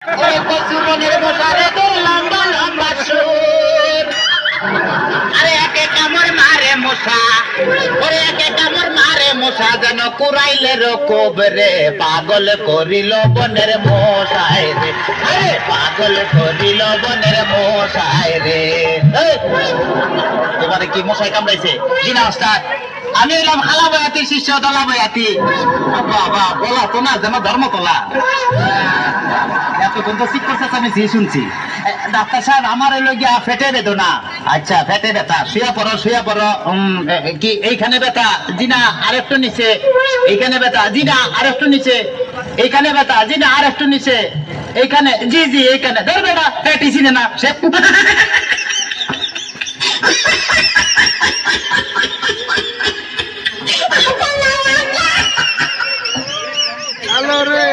ওরে কচু মনের মশারে তোর লম্বা লম্বা সুর। আরে একে কামড় মারে মশা, ওরে একে কামড় মারে মশা, যেন কুড়াইলের কোবরে পাগল করিল বনের মশায় রে। আরে পাগল করিল বনের মশায় রে। তোমারে কি মশাই কামড়াইছে? জিনা ওস্তাদ, আমি এলাম খালা বয়াতি শিষ্য দলা বয়াতি। বাবা বলা তো না যেন ধর্ম তোলা। এতক্ষণ তো শিক্ষক আমি যে শুনছি। ডাক্তার সাহেব আমার এলো গিয়া ফেটে বেদনা। আচ্ছা ফেটে ব্যথা, শুয়ে পড়ো শুয়ে পড়ো। কি এইখানে ব্যথা? জি না আরেকটু নিচে। এইখানে ব্যথা? জি না আরেকটু নিচে। এইখানে ব্যথা? জি না আরেকটু নিচে। এইখানে? জি জি এইখানে। ধরবে না পেটিছি না সে। হ্যালো রে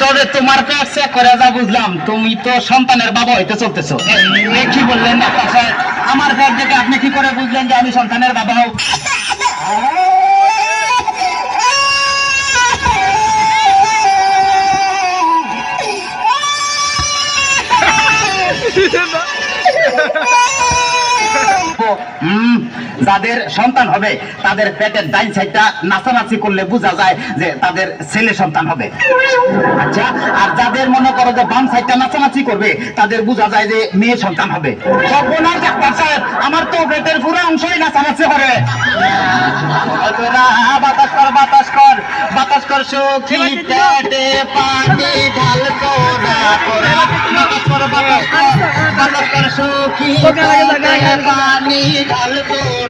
তবে তোমার পেট চেক করে যা বুঝলাম তুমি তো সন্তানের বাবা হইতে চলতেছো। কি বললেন ডাক্তার সাহেব? আমার পেট দেখে আপনি কি করে বুঝলেন যে আমি সন্তানের বাবা হব? যাদের সন্তান হবে তাদের পেটের ডাইন সাইডটা নাচানাচি করলে বোঝা যায় যে তাদের ছেলে সন্তান হবে। আচ্ছা, আর যাদের মনে করো যে বাম সাইডটা নাচানাচি করবে তাদের বোঝা যায় যে মেয়ে সন্তান হবে। ডাক্তার সাহেব আমার তো পেটের পুরো অংশই নাচানাচি করে। বাতাস কর বাতাস কর বাতাস কর সখী পেটে পানি ঢালতো না করে। বাতাস কর বাতাস কর বাতাস কর সখী পেটে পানি ঢালতো